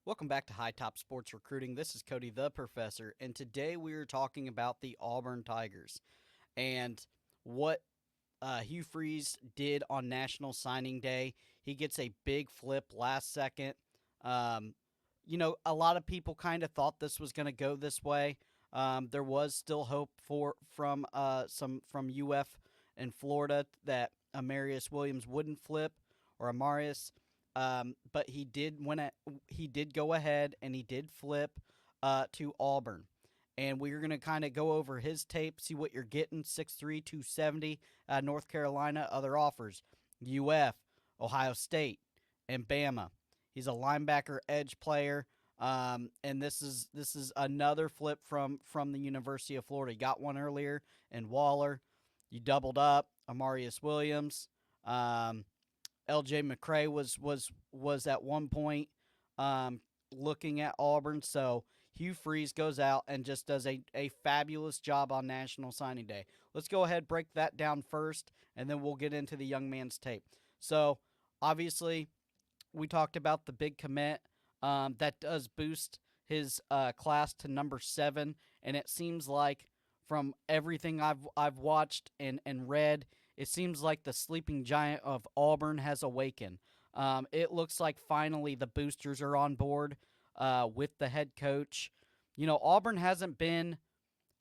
Welcome back to High Top Sports Recruiting. This is Cody the Professor, and today we are talking about the Auburn Tigers and what Hugh Freeze did on National Signing Day. He gets a big flip last second. Um, a lot of people kind of thought this was going to go this way. There was still hope from some from UF and Florida that Amarius Williams wouldn't flip or Amarius, but he did go ahead and he did flip to Auburn. And we're going to kind of go over his tape, see what you're getting. 6'3", 270, North Carolina. Other offers: UF, Ohio State, and Bama. He's a linebacker edge player. And this is another flip from the University of Florida. He got one earlier in Waller. You doubled up Amarius Williams. L.J. McCray was at one point looking at Auburn. So Hugh Freeze goes out and just does a fabulous job on National Signing Day. Let's go ahead, break that down first, and then we'll get into the young man's tape. So obviously, we talked about the big commit. That does boost his class to number 7, and it seems like from everything I've watched and read, it seems like the sleeping giant of Auburn has awakened. It looks like finally the boosters are on board with the head coach. You know, Auburn hasn't been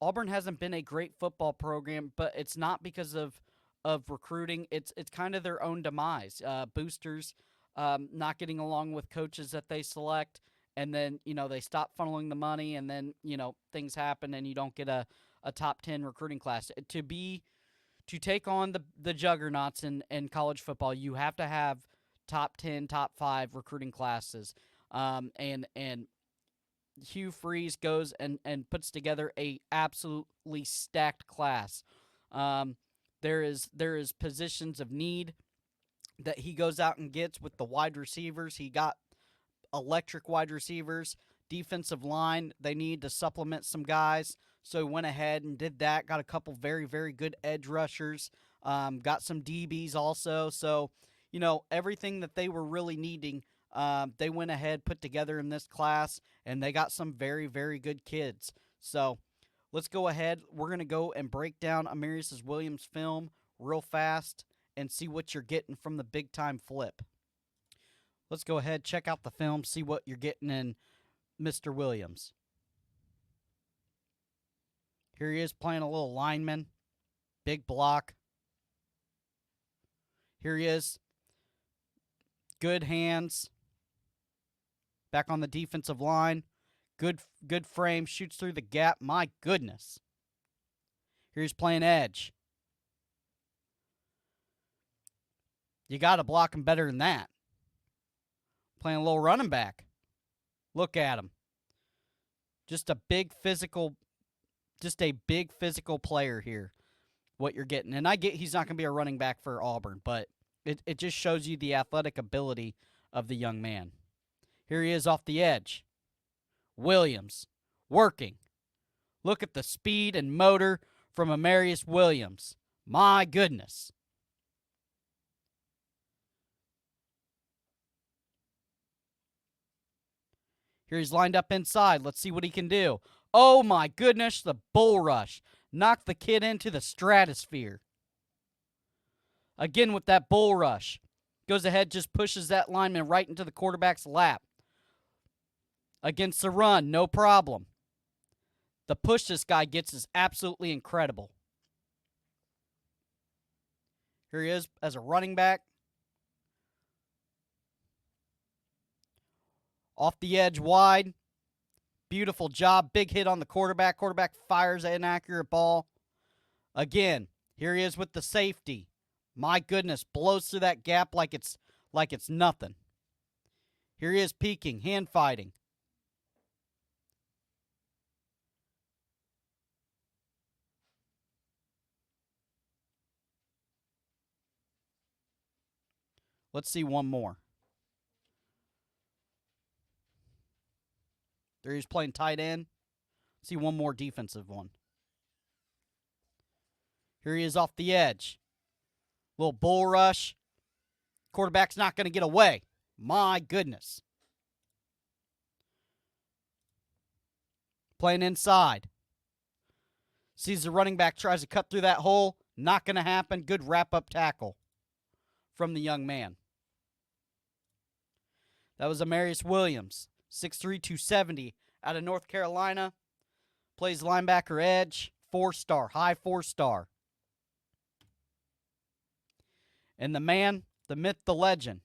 a great football program, but it's not because of recruiting. It's kind of their own demise. Boosters not getting along with coaches that they select, and then they stop funneling the money, and then things happen, and you don't get a top 10 recruiting class. To take on the juggernauts in college football, you have to have top 10, top 5 recruiting classes. And Hugh Freeze goes and puts together a absolutely stacked class. There is positions of need that he goes out and gets with the wide receivers. He got electric wide receivers. Defensive line, they need to supplement some guys. So he went ahead and did that. Got a couple very, very good edge rushers. Got some DBs also. So, everything that they were really needing, they went ahead, put together in this class, and they got some very, very good kids. So let's go ahead. We're going to go and break down Amarius Williams' film real fast and see what you're getting from the big-time flip. Let's go ahead, check out the film, see what you're getting in Mr. Williams. Here he is playing a little lineman. Big block. Here he is. Good hands. Back on the defensive line. Good frame. Shoots through the gap. My goodness. Here he's playing edge. You got to block him better than that. Playing a little running back. Look at him. Just a big physical player here. What you're getting. And I get he's not going to be a running back for Auburn, but it just shows you the athletic ability of the young man. Here he is off the edge. Williams working. Look at the speed and motor from Amarius Williams. My goodness. Here he's lined up inside. Let's see what he can do. Oh my goodness, the bull rush. Knocked the kid into the stratosphere. Again with that bull rush. Goes ahead, just pushes that lineman right into the quarterback's lap. Against the run, no problem. The push this guy gets is absolutely incredible. Here he is as a running back. Off the edge wide. Beautiful job. Big hit on the quarterback. Quarterback fires an inaccurate ball. Again, here he is with the safety. My goodness, blows through that gap like it's nothing. Here he is peeking, hand fighting. Let's see one more. There he's playing tight end. See one more defensive one. Here he is off the edge. Little bull rush. Quarterback's not going to get away. My goodness. Playing inside. Sees the running back, tries to cut through that hole. Not going to happen. Good wrap-up tackle from the young man. That was Amarius Williams, 6'3", 270, out of North Carolina. Plays linebacker edge, 4-star, high 4-star. And the man, the myth, the legend.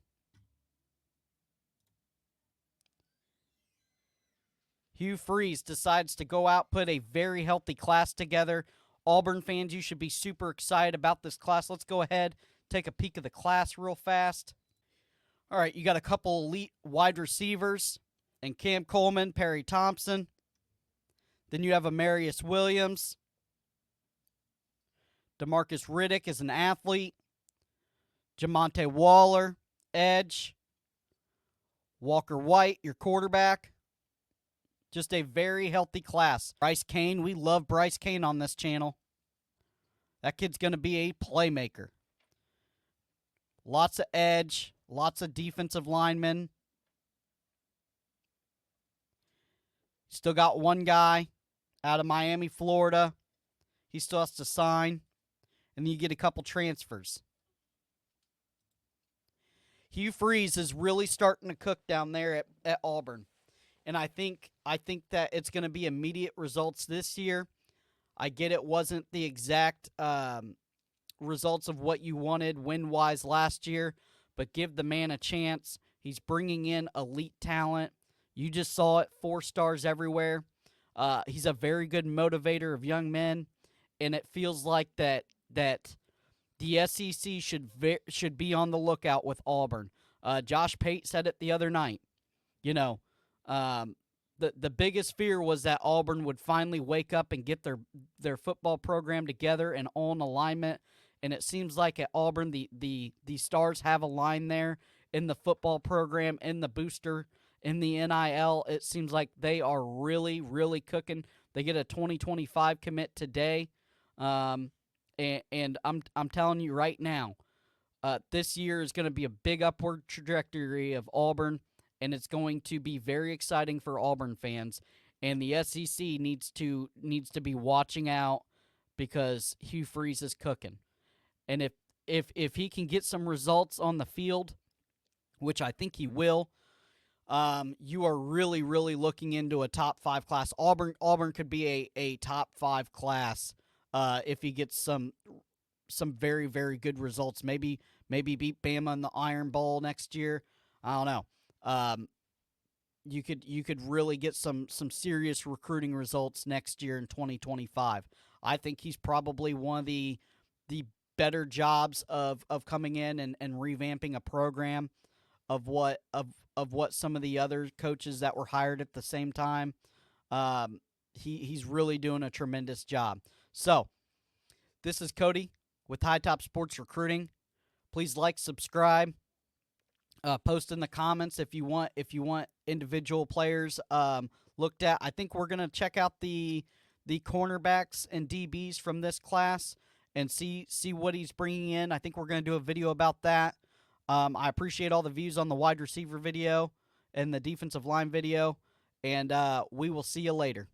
Hugh Freeze decides to go out, put a very healthy class together. Auburn fans, you should be super excited about this class. Let's go ahead, take a peek of the class real fast. All right, you got a couple elite wide receivers and Cam Coleman, Perry Thompson. Then you have Amarius Williams. DeMarcus Riddick is an athlete. Jamonte Waller, edge. Walker White, your quarterback. Just a very healthy class. Bryce Kane, we love Bryce Kane on this channel. That kid's going to be a playmaker. Lots of edge, lots of defensive linemen. Still got one guy out of Miami, Florida. He still has to sign. And then you get a couple transfers. Hugh Freeze is really starting to cook down there at Auburn. And I think that it's going to be immediate results this year. I get it wasn't the exact results of what you wanted win-wise last year, but give the man a chance. He's bringing in elite talent. You just saw it, 4 stars everywhere. He's a very good motivator of young men, and it feels like that the SEC should be on the lookout with Auburn. Josh Pate said it the other night. You know, the biggest fear was that Auburn would finally wake up and get their football program together and on alignment. And it seems like at Auburn, the stars have aligned there in the football program, in the booster, in the NIL. It seems like they are really, really cooking. They get a 2025 commit today. And I'm telling you right now, this year is going to be a big upward trajectory of Auburn, and it's going to be very exciting for Auburn fans. And the SEC needs to be watching out because Hugh Freeze is cooking. And if he can get some results on the field, which I think he will, you are really, really looking into a top 5 class. Auburn could be a top 5 class if he gets some very, very good results. Maybe beat Bama in the Iron Bowl next year. I don't know. You could really get some serious recruiting results next year in 2025. I think he's probably one of the better jobs of coming in and revamping a program of what some of the other coaches that were hired at the same time. He's really doing a tremendous job. So, this is Cody with High Top Sports Recruiting. Please like, subscribe, post in the comments if you want individual players looked at. I think we're gonna check out the cornerbacks and DBs from this class and see what he's bringing in. I think we're gonna do a video about that. I appreciate all the views on the wide receiver video and the defensive line video, and we will see you later.